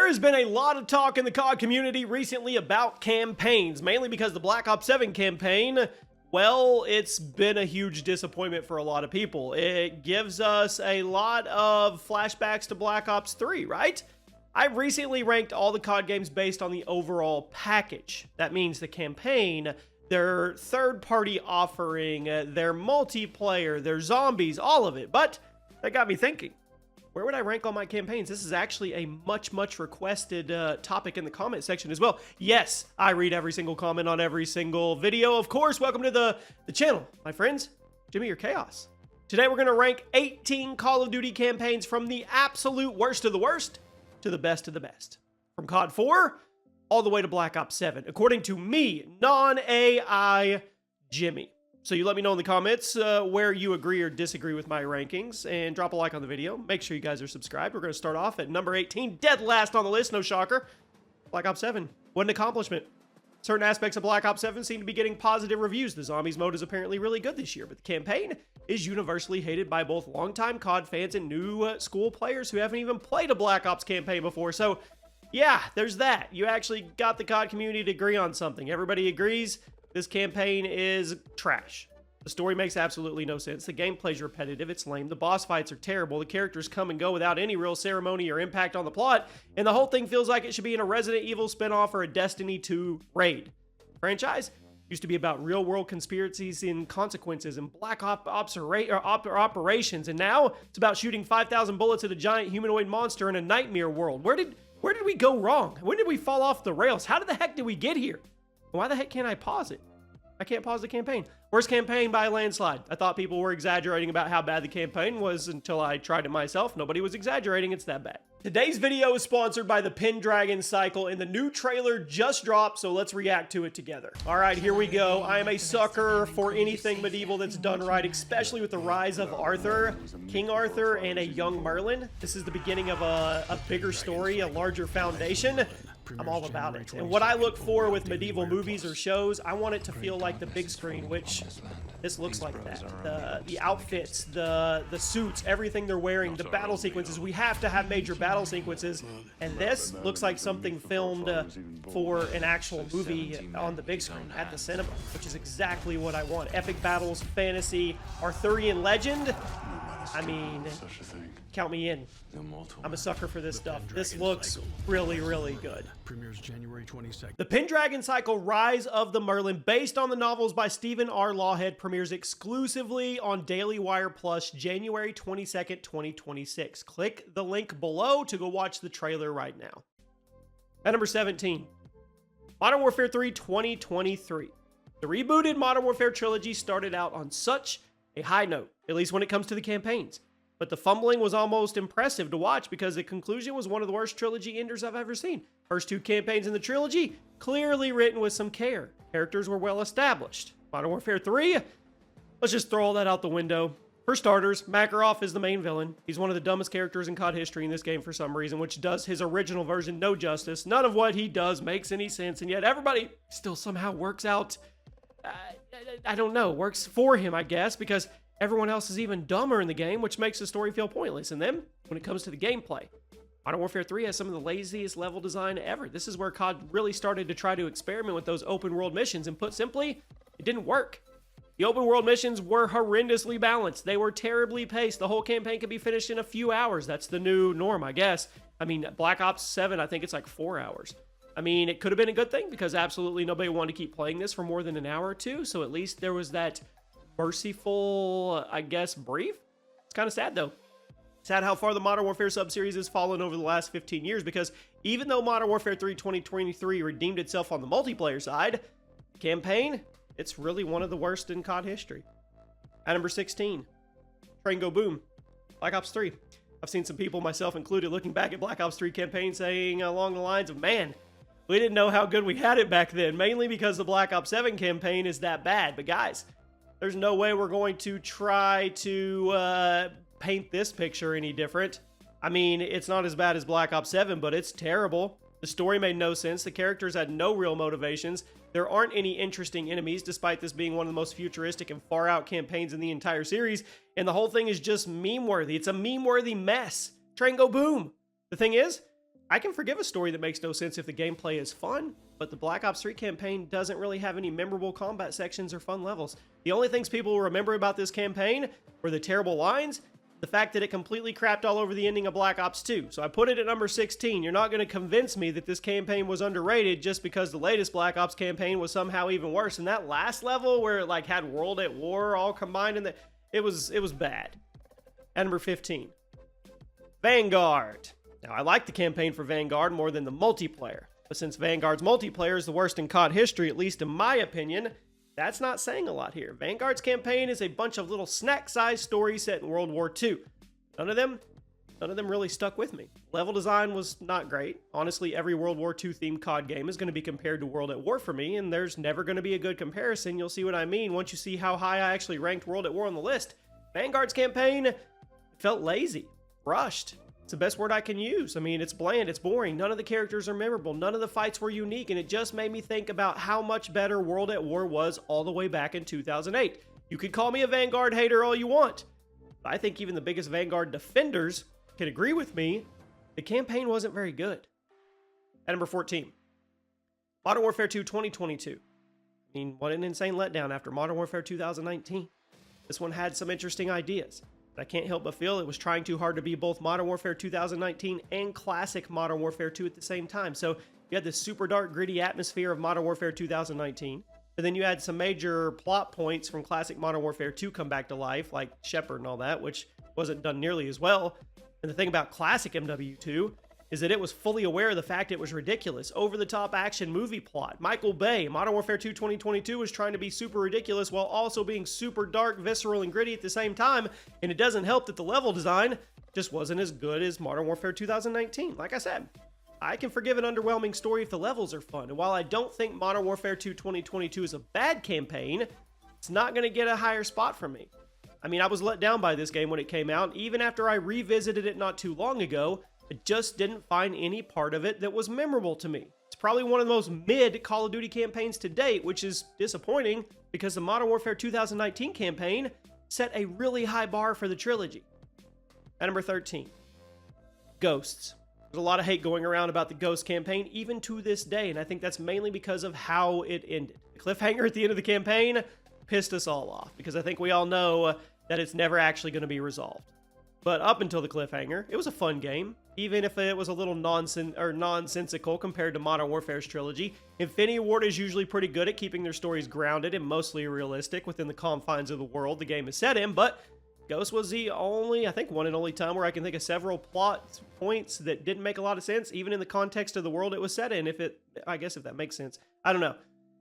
has been a lot of talk in the COD community recently about campaigns, mainly because the Black Ops 7 campaign, well, it's been a huge disappointment for a lot of people. It gives us a lot of flashbacks to Black Ops 3, right? I've recently ranked all the COD games based on the overall package. That means the campaign, their third-party offering, their multiplayer, their zombies, all of it. But that got me thinking. Where would I rank all my campaigns? This is actually a much requested topic in the comment section as well. Yes, I read every single comment on every single video. Of course, welcome to the channel, my friends. Jimmy or Chaos. Today we're going to rank 18 Call of Duty campaigns from the absolute worst of the worst to the best of the best. From COD 4 all the way to Black Ops 7, according to me, non-AI Jimmy. So you let me know in the comments where you agree or disagree with my rankings, and drop a like on the video. Make sure you guys are subscribed. We're going to start off at number 18, dead last on the list, no shocker. Black Ops 7. What an accomplishment. Certain aspects of Black Ops 7 seem to be getting positive reviews. The zombies mode is apparently really good this year, but the campaign is universally hated by both longtime COD fans and new school players who haven't even played a Black Ops campaign before. So yeah, there's that. You actually got the COD community to agree on something. Everybody agrees this campaign is trash. The story makes absolutely no sense. The gameplay's repetitive. It's lame. The boss fights are terrible. The characters come and go without any real ceremony or impact on the plot. And the whole thing feels like it should be in a Resident Evil spinoff or a Destiny 2 raid. Franchise used to be about real-world conspiracies and consequences and black operations. And now it's about shooting 5,000 bullets at a giant humanoid monster in a nightmare world. Where did we go wrong? When did we fall off the rails? How the heck did we get here? Why the heck can't I pause it? I can't pause the campaign. Worst campaign by a landslide. I thought people were exaggerating about how bad the campaign was until I tried it myself. Nobody was exaggerating. It's that bad. Today's video is sponsored by the Pendragon Cycle, and the new trailer just dropped, so let's react to it together. All right, here we go. I am a sucker for anything medieval that's done right, especially with the rise of Arthur, King Arthur, and a young Merlin. This is the beginning of a bigger story, a larger foundation. I'm all about it. And what I look for with medieval movies or shows, I want it to feel like the big screen, which this looks like that. The outfits, the suits, everything they're wearing, the battle sequences. We have to have major battle sequences. And this looks like something filmed for an actual movie on the big screen at the cinema, which is exactly what I want. Epic battles, fantasy, Arthurian legend. I mean, count me in. I'm a sucker for this stuff. This looks really good. Premieres January 22nd. The Pendragon Cycle Rise of the Merlin, based on the novels by Stephen R. Lawhead, premieres exclusively on Daily Wire Plus January 22nd, 2026. Click the link below to go watch the trailer right now. At number 17, Modern Warfare 3 2023. The rebooted Modern Warfare trilogy started out on such a high note, at least when it comes to the campaigns. But the fumbling was almost impressive to watch because the conclusion was one of the worst trilogy enders I've ever seen. First two campaigns in the trilogy, clearly written with some care. Characters were well established. Modern Warfare 3, let's just throw all that out the window. For starters, Makarov is the main villain. He's one of the dumbest characters in COD history in this game for some reason, which does his original version no justice. None of what he does makes any sense, and yet everybody still somehow works out, I don't know, works for him, I guess, because everyone else is even dumber in the game, which makes the story feel pointless. And then, when it comes to the gameplay, Modern Warfare 3 has some of the laziest level design ever. This is where COD really started to try to experiment with those open world missions, and put simply, it didn't work. The open world missions were horrendously balanced. They were terribly paced. The whole campaign could be finished in a few hours. That's the new norm, I guess. I mean, Black Ops 7, I think it's like 4 hours. I mean, it could have been a good thing because absolutely nobody wanted to keep playing this for more than an hour or two, so at least there was that merciful, I guess, brief. It's kind of sad, though. Sad how far the Modern Warfare subseries has fallen over the last 15 years, because even though Modern Warfare 3 2023 redeemed itself on the multiplayer side, campaign, it's really one of the worst in COD history. At number 16, Train Go Boom, Black Ops 3. I've seen some people, myself included, looking back at Black Ops 3 campaign saying along the lines of, man, we didn't know how good we had it back then, mainly because the Black Ops 7 campaign is that bad. But guys, there's no way we're going to try to paint this picture any different. I mean, it's not as bad as Black Ops 7, but it's terrible. The story made no sense. The characters had no real motivations. There aren't any interesting enemies, despite this being one of the most futuristic and far-out campaigns in the entire series. And the whole thing is just meme-worthy. It's a meme-worthy mess. Train Go Boom. The thing is, I can forgive a story that makes no sense if the gameplay is fun, but the Black Ops 3 campaign doesn't really have any memorable combat sections or fun levels. The only things people will remember about this campaign were the terrible lines, the fact that it completely crapped all over the ending of Black Ops 2. So I put it at number 16. You're not going to convince me that this campaign was underrated just because the latest Black Ops campaign was somehow even worse. And that last level where it like had World at War all combined in it was bad. At number 15, Vanguard. Now I like the campaign for Vanguard more than the multiplayer, but since Vanguard's multiplayer is the worst in COD history, at least in my opinion, that's not saying a lot here. Vanguard's campaign is a bunch of little snack-sized stories set in World War II. None of them really stuck with me. Level design was not great. Honestly, every World War II themed COD game is going to be compared to World at War for me, and there's never going to be a good comparison. You'll see what I mean once you see how high I actually ranked World at War on the list. Vanguard's campaign felt lazy, rushed. It's the best word I can use. I mean, it's bland, it's boring. None of the characters are memorable. None of the fights were unique, and it just made me think about how much better World at War was all the way back in 2008. You could call me a Vanguard hater all you want, but I think even the biggest Vanguard defenders can agree with me. The campaign wasn't very good. At number 14, Modern Warfare 2 2022. I mean, what an insane letdown after Modern Warfare 2019. This one had some interesting ideas. I can't help but feel it was trying too hard to be both Modern Warfare 2019 and classic Modern Warfare 2 at the same time. So you had this super dark, gritty atmosphere of Modern Warfare 2019, but then you had some major plot points from classic Modern Warfare 2 come back to life, like Shepard and all that, which wasn't done nearly as well. And the thing about classic MW2 is that it was fully aware of the fact it was ridiculous, over-the-top action movie plot. Michael Bay, Modern Warfare 2 2022 was trying to be super ridiculous while also being super dark, visceral, and gritty at the same time, and it doesn't help that the level design just wasn't as good as Modern Warfare 2019. Like I said, I can forgive an underwhelming story if the levels are fun, and while I don't think Modern Warfare 2 2022 is a bad campaign, it's not going to get a higher spot from me. I mean, I was let down by this game when it came out, even after I revisited it not too long ago. I just didn't find any part of it that was memorable to me. It's probably one of the most mid Call of Duty campaigns to date, which is disappointing because the Modern Warfare 2019 campaign set a really high bar for the trilogy. At number 13, Ghosts. There's a lot of hate going around about the Ghost campaign, even to this day, and I think that's mainly because of how it ended. The cliffhanger at the end of the campaign pissed us all off, because I think we all know that it's never actually going to be resolved. But up until the cliffhanger, it was a fun game, even if it was a little nonsensical compared to Modern Warfare's trilogy. Infinity Ward is usually pretty good at keeping their stories grounded and mostly realistic within the confines of the world the game is set in, but Ghost was the only, I think, one and only time where I can think of several plot points that didn't make a lot of sense, even in the context of the world it was set in, I guess if that makes sense. I don't know.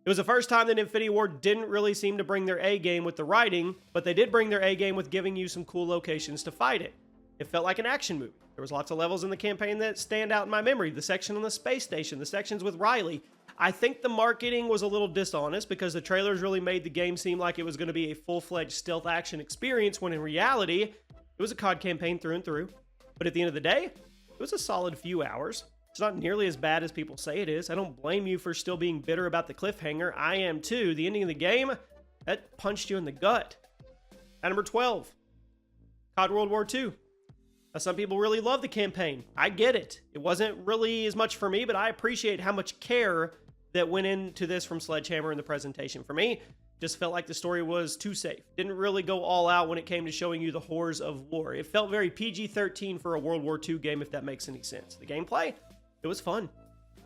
It was the first time that Infinity Ward didn't really seem to bring their A game with the writing, but they did bring their A game with giving you some cool locations to fight it. It felt like an action movie. There was lots of levels in the campaign that stand out in my memory. The section on the space station, the sections with Riley. I think the marketing was a little dishonest because the trailers really made the game seem like it was going to be a full-fledged stealth action experience, when in reality, it was a COD campaign through and through. But at the end of the day, it was a solid few hours. It's not nearly as bad as people say it is. I don't blame you for still being bitter about the cliffhanger. I am too. The ending of the game, that punched you in the gut. At number 12, COD World War II. Now, some people really love the campaign. I get it. It wasn't really as much for me, but I appreciate how much care that went into this from Sledgehammer in the presentation. For me, just felt like the story was too safe. Didn't really go all out when it came to showing you the horrors of war. It felt very PG-13 for a World War II game, if that makes any sense. The gameplay, it was fun.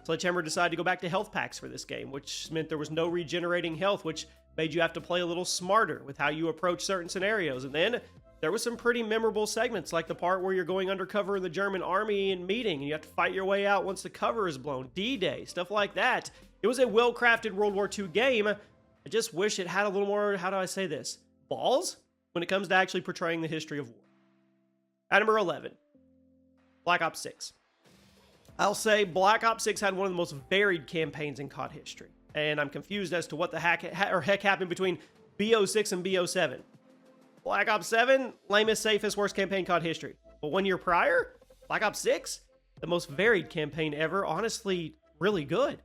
Sledgehammer decided to go back to health packs for this game, which meant there was no regenerating health, which made you have to play a little smarter with how you approach certain scenarios. And then there was some pretty memorable segments, like the part where you're going undercover in the German army and meeting, and you have to fight your way out once the cover is blown. D-Day, stuff like that. It was a well-crafted World War II game. I just wish it had a little more, how do I say this, balls when it comes to actually portraying the history of war. At number 11, Black Ops 6. I'll say Black Ops 6 had one of the most varied campaigns in COD history, and I'm confused as to what the heck happened between BO6 and BO7. Black Ops 7, lamest, safest, worst campaign COD history. But 1 year prior, Black Ops 6, the most varied campaign ever, honestly, really good.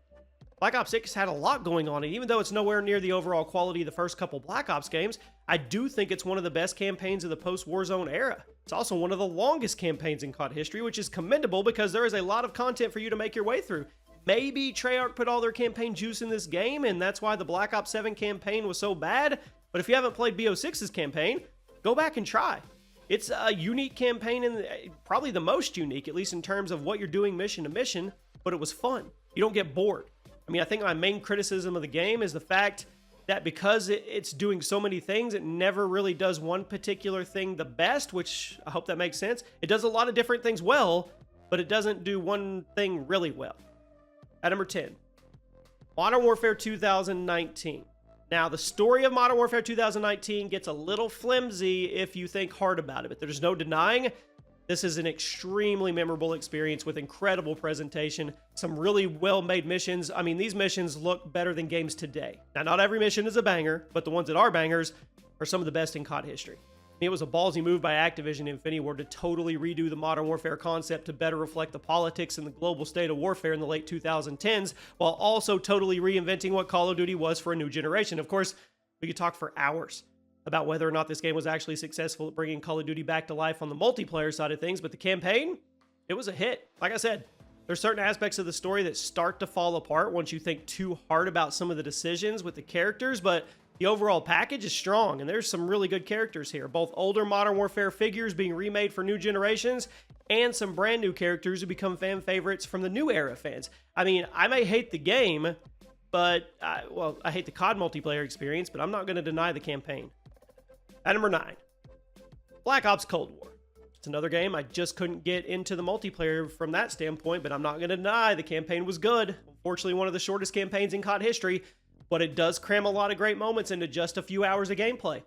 Black Ops 6 had a lot going on, and even though it's nowhere near the overall quality of the first couple Black Ops games, I do think it's one of the best campaigns of the post-Warzone era. It's also one of the longest campaigns in COD history, which is commendable because there is a lot of content for you to make your way through. Maybe Treyarch put all their campaign juice in this game, and that's why the Black Ops 7 campaign was so bad. But if you haven't played BO6's campaign, go back and try. It's a unique campaign, and probably the most unique, at least in terms of what you're doing mission to mission, but it was fun. You don't get bored. I mean, I think my main criticism of the game is the fact that because it's doing so many things, it never really does one particular thing the best, which I hope that makes sense. It does a lot of different things well, but it doesn't do one thing really well. At number 10, Modern Warfare 2019. Now, the story of Modern Warfare 2019 gets a little flimsy if you think hard about it, but there's no denying this is an extremely memorable experience with incredible presentation, some really well-made missions. I mean, these missions look better than games today. Now, not every mission is a banger, but the ones that are bangers are some of the best in COD history. I mean, it was a ballsy move by Activision Infinity Ward to totally redo the Modern Warfare concept to better reflect the politics and the global state of warfare in the late 2010s, while also totally reinventing what Call of Duty was for a new generation. Of course, we could talk for hours about whether or not this game was actually successful at bringing Call of Duty back to life on the multiplayer side of things, but the campaign, it was a hit. Like I said, there's certain aspects of the story that start to fall apart once you think too hard about some of the decisions with the characters, but the overall package is strong, and there's some really good characters here. Both older Modern Warfare figures being remade for new generations, and some brand new characters who become fan favorites from the new era fans. I mean, I may hate the game, but, I hate the COD multiplayer experience, but I'm not going to deny the campaign. At number 9, Black Ops Cold War. It's another game I just couldn't get into the multiplayer from that standpoint, but I'm not going to deny the campaign was good. Unfortunately, one of the shortest campaigns in COD history, but it does cram a lot of great moments into just a few hours of gameplay.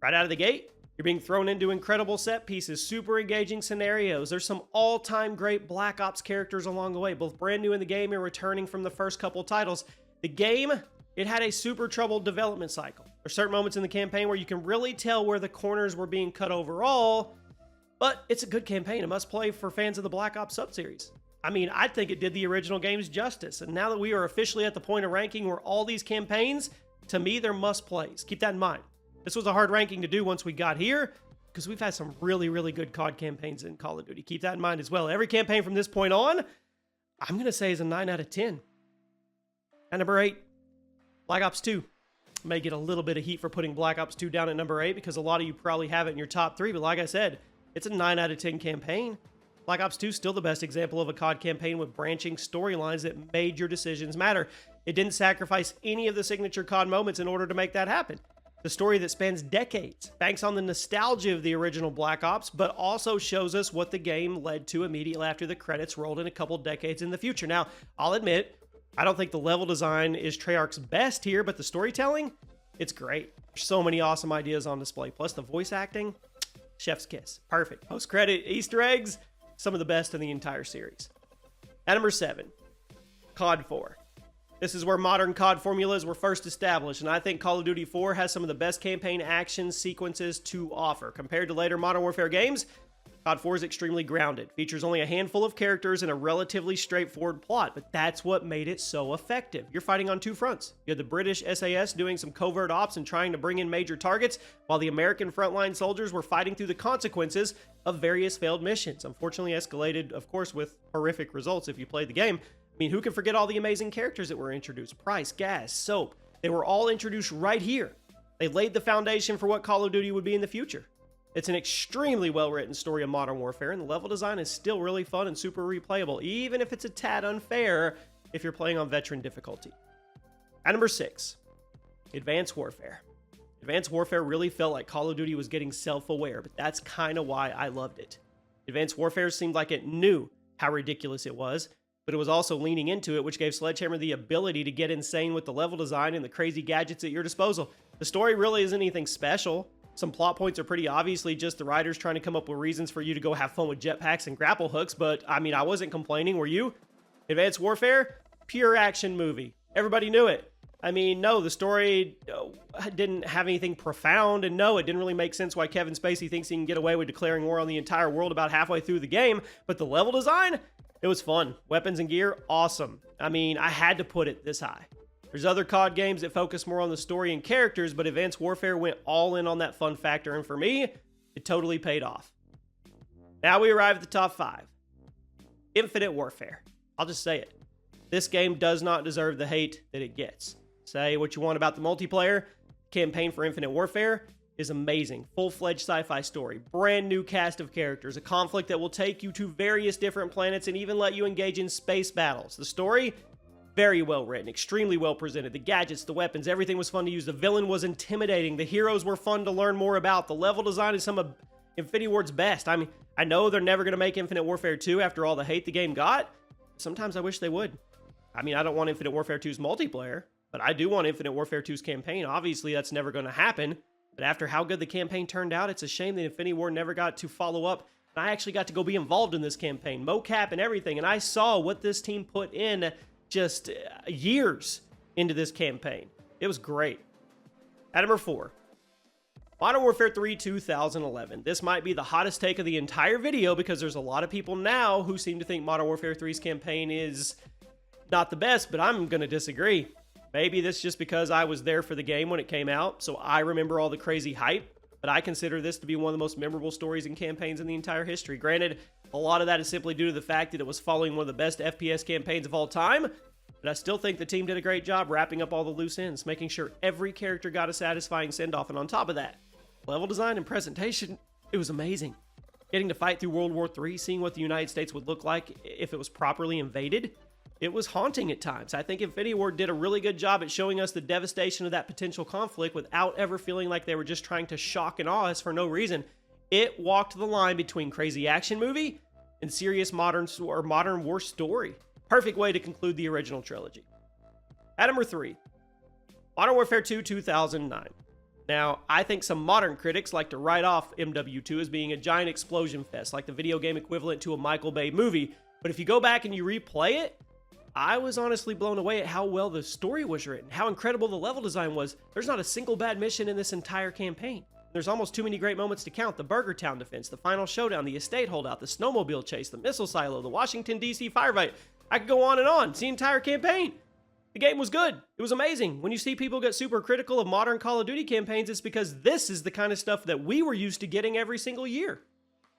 Right out of the gate, you're being thrown into incredible set pieces, super engaging scenarios. There's some all-time great Black Ops characters along the way, both brand new in the game and returning from the first couple titles. The game, it had a super troubled development cycle. There's certain moments in the campaign where you can really tell where the corners were being cut overall, but it's a good campaign, a must-play for fans of the Black Ops sub-series. I mean, I think it did the original games justice, and now that we are officially at the point of ranking where all these campaigns, to me, they're must-plays. Keep that in mind. This was a hard ranking to do once we got here, because we've had some really, really good COD campaigns in Call of Duty. Keep that in mind as well. Every campaign from this point on, I'm going to say is a 9 out of 10. At number 8, Black Ops 2. May get a little bit of heat for putting Black Ops 2 down at number 8 because a lot of you probably have it in your top 3, but like I said, it's a 9 out of 10 campaign. Black Ops 2 is still the best example of a COD campaign with branching storylines that made your decisions matter. It didn't sacrifice any of the signature COD moments in order to make that happen. The story that spans decades banks on the nostalgia of the original Black Ops, but also shows us what the game led to immediately after the credits rolled in a couple decades in the future. Now, I'll admit, I don't think the level design is Treyarch's best here, but the storytelling, it's great. There's so many awesome ideas on display. Plus the voice acting, chef's kiss. Perfect. Post-credit Easter eggs, some of the best in the entire series. At number 7, COD 4. This is where modern COD formulas were first established, and I think Call of Duty 4 has some of the best campaign action sequences to offer. Compared to later Modern Warfare games, COD 4 is extremely grounded, features only a handful of characters and a relatively straightforward plot, but that's what made it so effective. You're fighting on two fronts. You have the British SAS doing some covert ops and trying to bring in major targets, while the American frontline soldiers were fighting through the consequences of various failed missions. Unfortunately escalated, of course, with horrific results if you played the game. I mean, who can forget all the amazing characters that were introduced? Price, Gas, Soap. They were all introduced right here. They laid the foundation for what Call of Duty would be in the future. It's an extremely well-written story of Modern Warfare, and the level design is still really fun and super replayable, even if it's a tad unfair if you're playing on veteran difficulty. At number 6, Advanced Warfare. Advanced Warfare really felt like Call of Duty was getting self-aware, but that's kind of why I loved it. Advanced Warfare seemed like it knew how ridiculous it was, but it was also leaning into it, which gave Sledgehammer the ability to get insane with the level design and the crazy gadgets at your disposal. The story really isn't anything special. Some plot points are pretty obviously just the writers trying to come up with reasons for you to go have fun with jetpacks and grapple hooks, but I mean, I wasn't complaining, were you? Advanced Warfare? Pure action movie. Everybody knew it. I mean, no, the story didn't have anything profound, and no, it didn't really make sense why Kevin Spacey thinks he can get away with declaring war on the entire world about halfway through the game, but the level design? It was fun. Weapons and gear? Awesome. I mean, I had to put it this high. There's other COD games that focus more on the story and characters, but Advanced Warfare went all in on that fun factor, and for me, it totally paid off. Now we arrive at the top 5. Infinite Warfare. I'll just say it. This game does not deserve the hate that it gets. Say what you want about the multiplayer. Campaign for Infinite Warfare is amazing. Full-fledged sci-fi story. Brand new cast of characters. A conflict that will take you to various different planets and even let you engage in space battles. The story, very well written. Extremely well presented. The gadgets, the weapons, everything was fun to use. The villain was intimidating. The heroes were fun to learn more about. The level design is some of Infinity Ward's best. I mean, I know they're never going to make Infinite Warfare 2 after all the hate the game got. Sometimes I wish they would. I mean, I don't want Infinite Warfare 2's multiplayer, but I do want Infinite Warfare 2's campaign. Obviously, that's never going to happen. But after how good the campaign turned out, it's a shame that Infinity Ward never got to follow up. And I actually got to go be involved in this campaign, mocap and everything. And I saw what this team put in just years into this campaign. It was great. At number 4, Modern Warfare 3 2011. This might be the hottest take of the entire video because there's a lot of people now who seem to think Modern Warfare 3's campaign is not the best, but I'm going to disagree. Maybe this is just because I was there for the game when it came out, so I remember all the crazy hype, but I consider this to be one of the most memorable stories and campaigns in the entire history. Granted, a lot of that is simply due to the fact that it was following one of the best FPS campaigns of all time, but I still think the team did a great job wrapping up all the loose ends, making sure every character got a satisfying send-off, and on top of that, level design and presentation, it was amazing. Getting to fight through World War III, seeing what the United States would look like if it was properly invaded, it was haunting at times. I think Infinity Ward did a really good job at showing us the devastation of that potential conflict without ever feeling like they were just trying to shock and awe us for no reason. It walked the line between crazy action movie and serious modern war story. Perfect way to conclude the original trilogy. At number 3, Modern Warfare 2 2009. Now, I think some modern critics like to write off MW2 as being a giant explosion fest, like the video game equivalent to a Michael Bay movie. But if you go back and you replay it, I was honestly blown away at how well the story was written, how incredible the level design was. There's not a single bad mission in this entire campaign. There's almost too many great moments to count. The Burger Town defense, the final showdown, the estate holdout, the snowmobile chase, the missile silo, the Washington, D.C. firefight. I could go on and on. It's the entire campaign. The game was good. It was amazing. When you see people get super critical of modern Call of Duty campaigns, it's because this is the kind of stuff that we were used to getting every single year.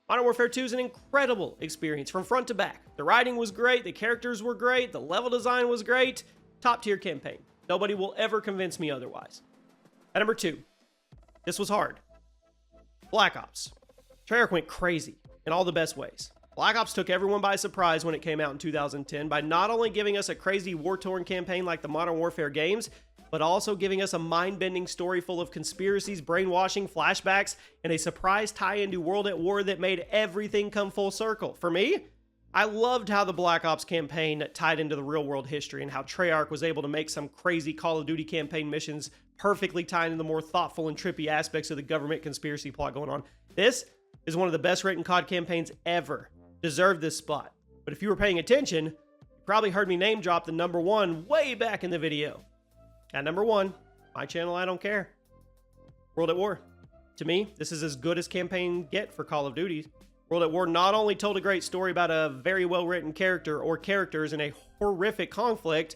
Modern Warfare 2 is an incredible experience from front to back. The writing was great, the characters were great, the level design was great. Top tier campaign. Nobody will ever convince me otherwise. At number 2, this was hard. Black Ops. Treyarch went crazy in all the best ways. Black Ops took everyone by surprise when it came out in 2010 by not only giving us a crazy war-torn campaign like the Modern Warfare games, but also giving us a mind-bending story full of conspiracies, brainwashing, flashbacks, and a surprise tie-in to World at War that made everything come full circle. For me, I loved how the Black Ops campaign tied into the real-world history and how Treyarch was able to make some crazy Call of Duty campaign missions perfectly tie into the more thoughtful and trippy aspects of the government conspiracy plot going on. This is one of the best-written COD campaigns ever. Deserved this spot. But if you were paying attention, you probably heard me name drop the number 1 way back in the video. At number 1, my channel, I don't care. World at War. To me, this is as good as campaign get for Call of Duty. World at War not only told a great story about a very well-written character or characters in a horrific conflict,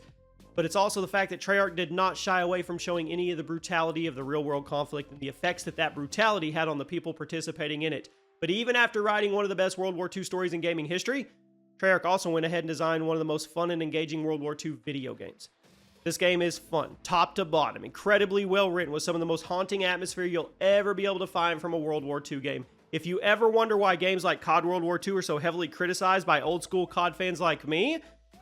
but it's also the fact that Treyarch did not shy away from showing any of the brutality of the real-world conflict and the effects that that brutality had on the people participating in it. But even after writing one of the best World War II stories in gaming history, Treyarch also went ahead and designed one of the most fun and engaging World War II video games. This game is fun, top to bottom, incredibly well written with some of the most haunting atmosphere you'll ever be able to find from a World War II game. If you ever wonder why games like COD World War II are so heavily criticized by old school COD fans like me,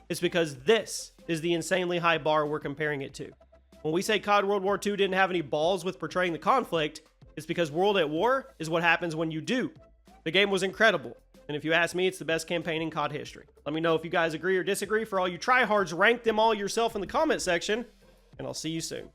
it's because this is the insanely high bar we're comparing it to. When we say COD World War II didn't have any balls with portraying the conflict, it's because World at War is what happens when you do. The game was incredible. And if you ask me, it's the best campaign in COD history. Let me know if you guys agree or disagree. For all you tryhards, rank them all yourself in the comment section, and I'll see you soon.